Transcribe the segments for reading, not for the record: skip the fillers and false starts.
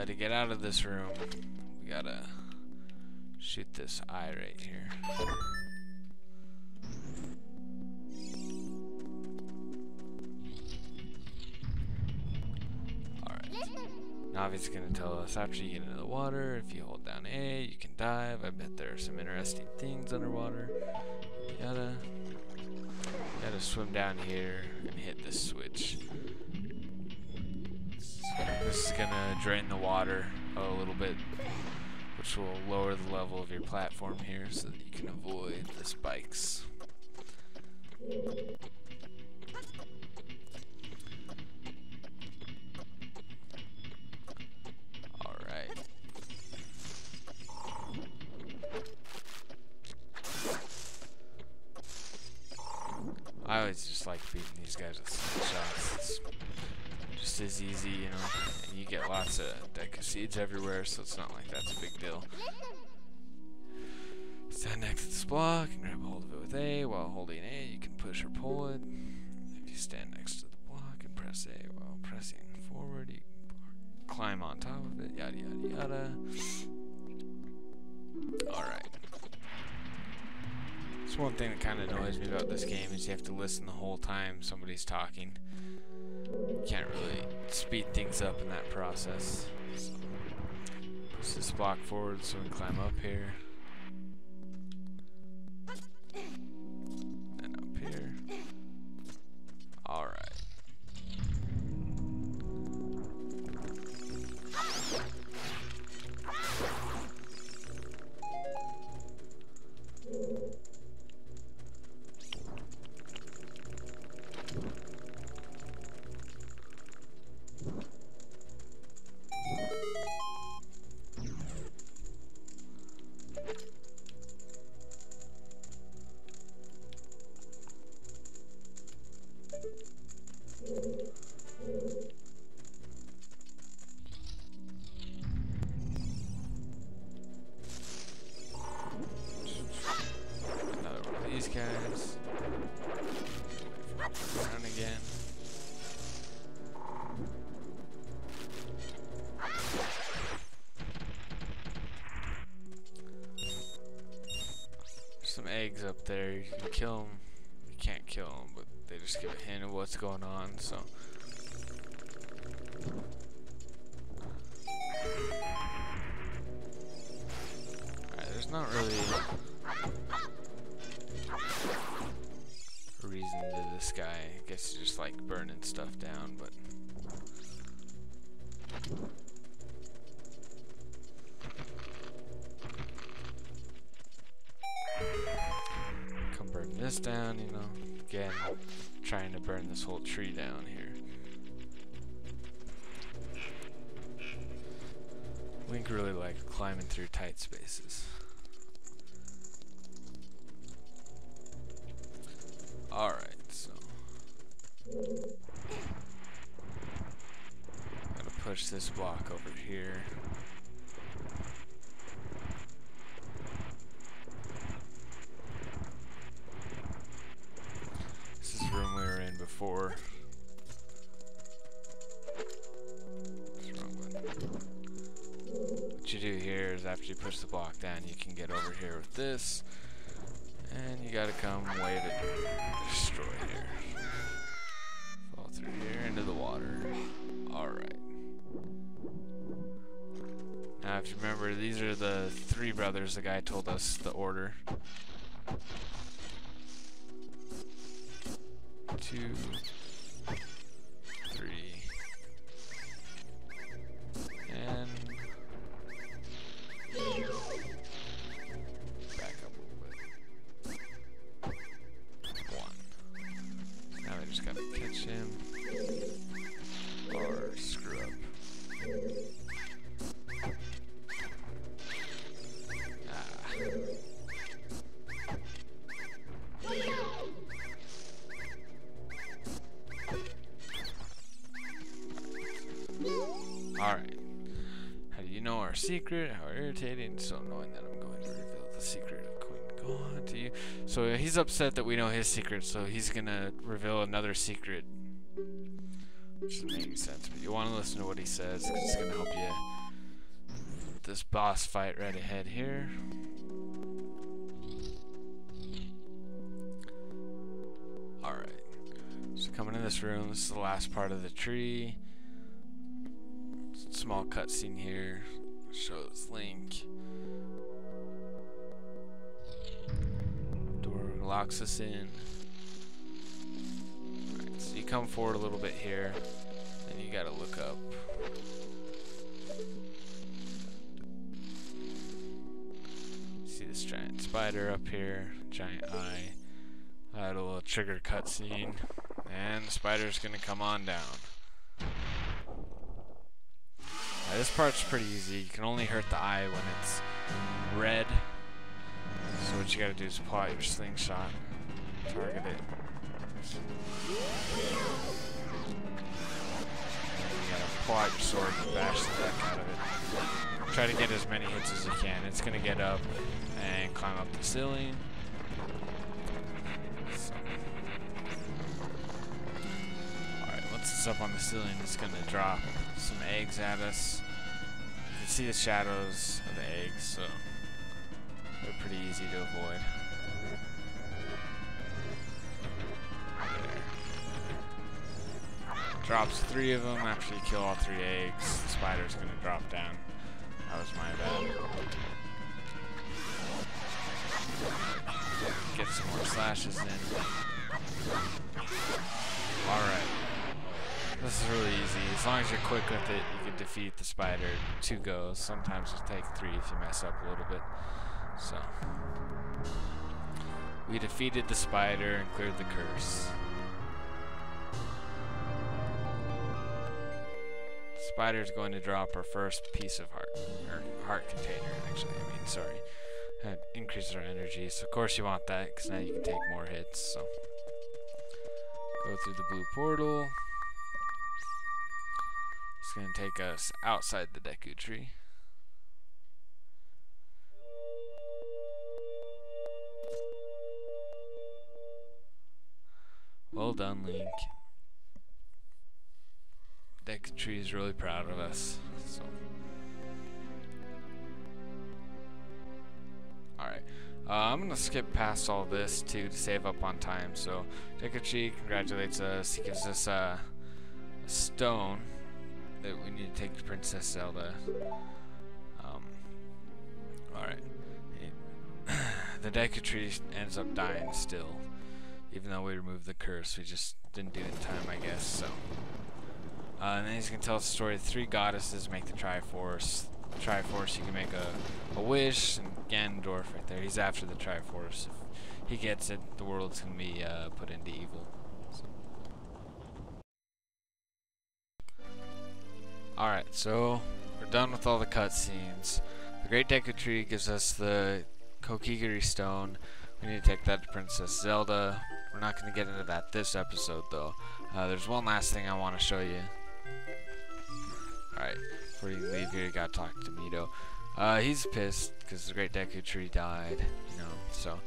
to get out of this room, we gotta shoot this eye right here. Navi's gonna tell us after you get into the water, if you hold down A, you can dive. I bet there are some interesting things underwater. You gotta swim down here and hit this switch. This is gonna drain the water a little bit, which will lower the level of your platform here so that you can avoid the spikes. I always just like beating these guys with shots. It's just as easy, you know. And you get lots of deku seeds everywhere, so it's not like that's a big deal. Stand next to this block and grab hold of it with A. While holding A, you can push or pull it. If you stand next to the block and press A while pressing forward, you can climb on top of it. Yada yada yada. Alright. That's one thing that kind of annoys me about this game is you have to listen the whole time somebody's talking. You can't really speed things up in that process. So, push this block forward so we can climb up here. Then up here. Alright. Another one of these guys. Wait for it to run again. There's some eggs up there. You can kill them. You can't kill them, but they just give a hint of what's going on. So. There's not really a reason to this guy. I guess you just like burning stuff down, but come burn this down, you know. Again, trying to burn this whole tree down here. Link really likes climbing through tight spaces. Alright, so gotta push this block over here. This is the room we were in before. What you do here is after you push the block down, you can get over here with this. And you gotta come wave it, destroy here. Fall through here into the water. Alright. Now if you remember, these are the three brothers the guy told us the order. 2, 3. And back up a little bit. 1. Now we just gotta catch him or screw up. Alright. How do you know our secret? How irritating. So knowing that I'm going to reveal the secret of Queen God to you. So he's upset that we know his secret, so he's gonna reveal another secret. Which doesn't make any sense, but you want to listen to what he says, because it's gonna help you this boss fight right ahead here. Alright. So coming in this room, this is the last part of the tree. Small cutscene here. Shows Link. Door locks us in. Alright, so you come forward a little bit here, and you gotta look up. See this giant spider up here, giant eye. A little trigger cutscene, and the spider's gonna come on down. This part's pretty easy. You can only hurt the eye when it's red. So what you gotta do is pull out your slingshot, target it. You gotta pull out your sword and bash the heck out of it. Try to get as many hits as you can. It's gonna get up and climb up the ceiling. Alright, once it's up on the ceiling, it's gonna drop some eggs at us. You can see the shadows of the eggs, so they're pretty easy to avoid. There. Drops 3 of them. After you kill all 3 eggs, the spider's gonna drop down. That was my bad. Get some more slashes in. Alright. This is really easy. As long as you're quick with it, you can defeat the spider 2 goes. Sometimes it'll take 3 if you mess up a little bit. So, we defeated the spider and cleared the curse. The spider's going to drop our first piece of heart, or heart container, actually. Sorry. That increases our energy. So, of course, you want that because now you can take more hits. So, go through the blue portal. It's going to take us outside the deku tree. Well done, Link. Deku tree is really proud of us. So. Alright. I'm going to skip past all this too to save up on time. So, Deku tree congratulates us. He gives us a stone that we need to take to Princess Zelda. Alright. The deku tree ends up dying still. Even though we removed the curse, we just didn't do it in time, I guess, so. And then he's going to tell us the story of 3 goddesses make the Triforce. The Triforce, you can make a wish, and Ganondorf right there, he's after the Triforce. If he gets it, the world's going to be put into evil. So. Alright, so we're done with all the cutscenes. The Great Deku Tree gives us the Kokigiri Stone. We need to take that to Princess Zelda. We're not going to get into that this episode, though. There's one last thing I want to show you. Alright, before you leave here, you got to talk to Mito. He's pissed because the Great Deku Tree died, you know, so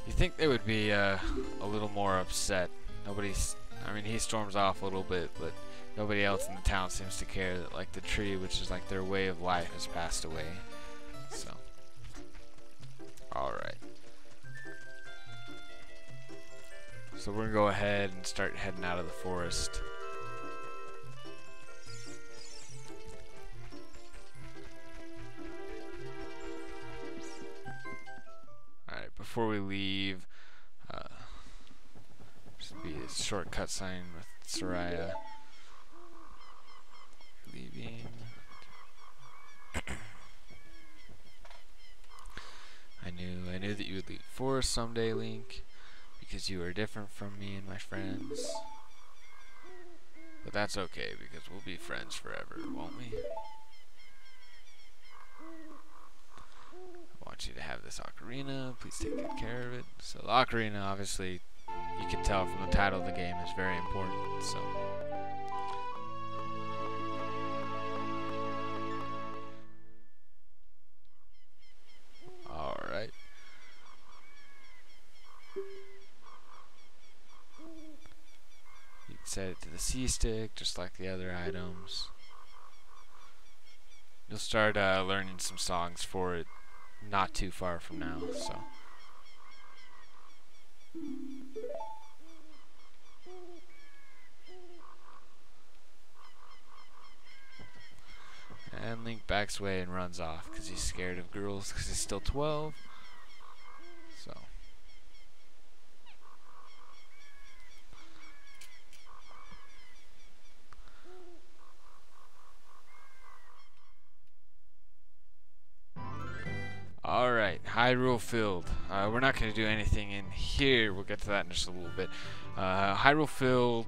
you think they would be a little more upset. I mean, he storms off a little bit, but nobody else in the town seems to care that, like, the tree, which is like their way of life, has passed away. So, alright. So we're going to go ahead and start heading out of the forest. Alright, before we leave, just be a shortcut sign with Soraya. Leaving. I knew that you would leave the forest someday, Link. Because you are different from me and my friends. But that's okay, because we'll be friends forever, won't we? I want you to have this ocarina. Please take good care of it. So the ocarina, obviously, you can tell from the title of the game, is very important. So. Alright. Set it to the C stick, just like the other items. you'll start learning some songs for it not too far from now. So. And Link backs away and runs off because he's scared of girls because he's still 12. So. Alright, Hyrule Field. We're not going to do anything in here. We'll get to that in just a little bit. Hyrule Field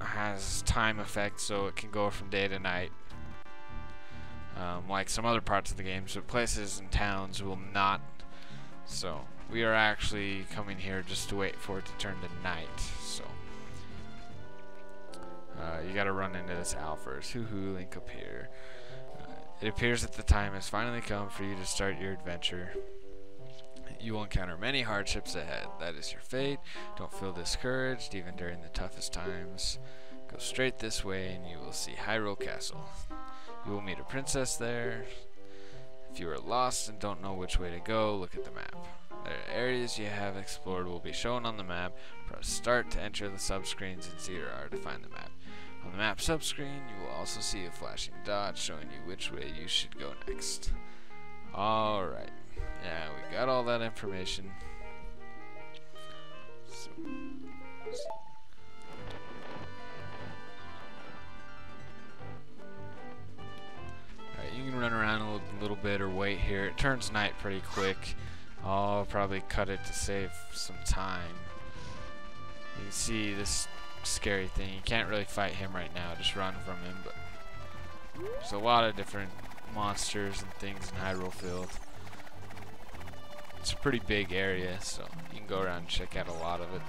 has time effects, so it can go from day to night. Like some other parts of the game, so places and towns will not. So we are actually coming here just to wait for it to turn to night. So you gotta run into this owl first. Hoo-hoo, Link up here. It appears that the time has finally come for you to start your adventure. You will encounter many hardships ahead. That is your fate. Don't feel discouraged, even during the toughest times. Go straight this way and you will see Hyrule Castle. You will meet a princess there. If you are lost and don't know which way to go, look at the map. The areas you have explored will be shown on the map. Press start to enter the subscreens and CR to find the map. On the map subscreen, you will also see a flashing dot showing you which way you should go next. Alright. Yeah, we got all that information. You can run around a little bit or wait here. It turns night pretty quick. I'll probably cut it to save some time. You can see this scary thing. You can't really fight him right now. Just run from him. But there's a lot of different monsters and things in Hyrule Field. It's a pretty big area, so you can go around and check out a lot of it.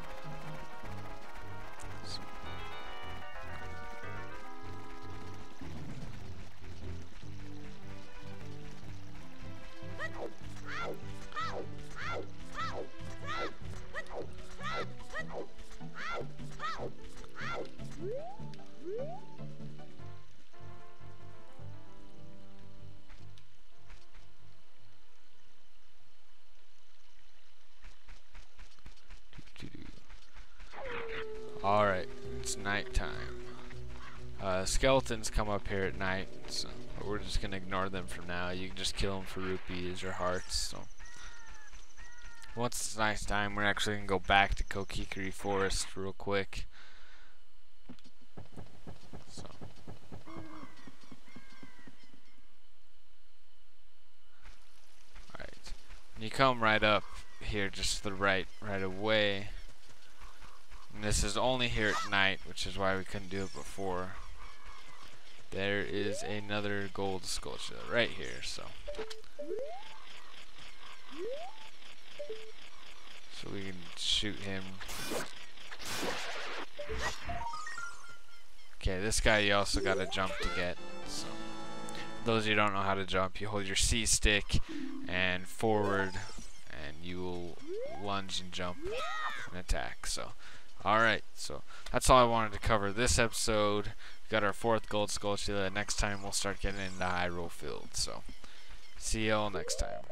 Alright, it's nighttime. Skeletons come up here at night, so we're just gonna ignore them for now. You can just kill them for rupees or hearts. So once it's nighttime, we're actually gonna go back to Kokikiri Forest real quick. So alright, you come right up here, just to the right away. And this is only here at night, which is why we couldn't do it before. There is another gold skulltula right here, so we can shoot him. Okay, this guy you also gotta jump to get. So those of you who don't know how to jump, you hold your C stick and forward, and you will lunge and jump and attack. So alright, so that's all I wanted to cover this episode. We got our 4th gold skulltula. Next time we'll start getting into Hyrule Field. So see y'all next time.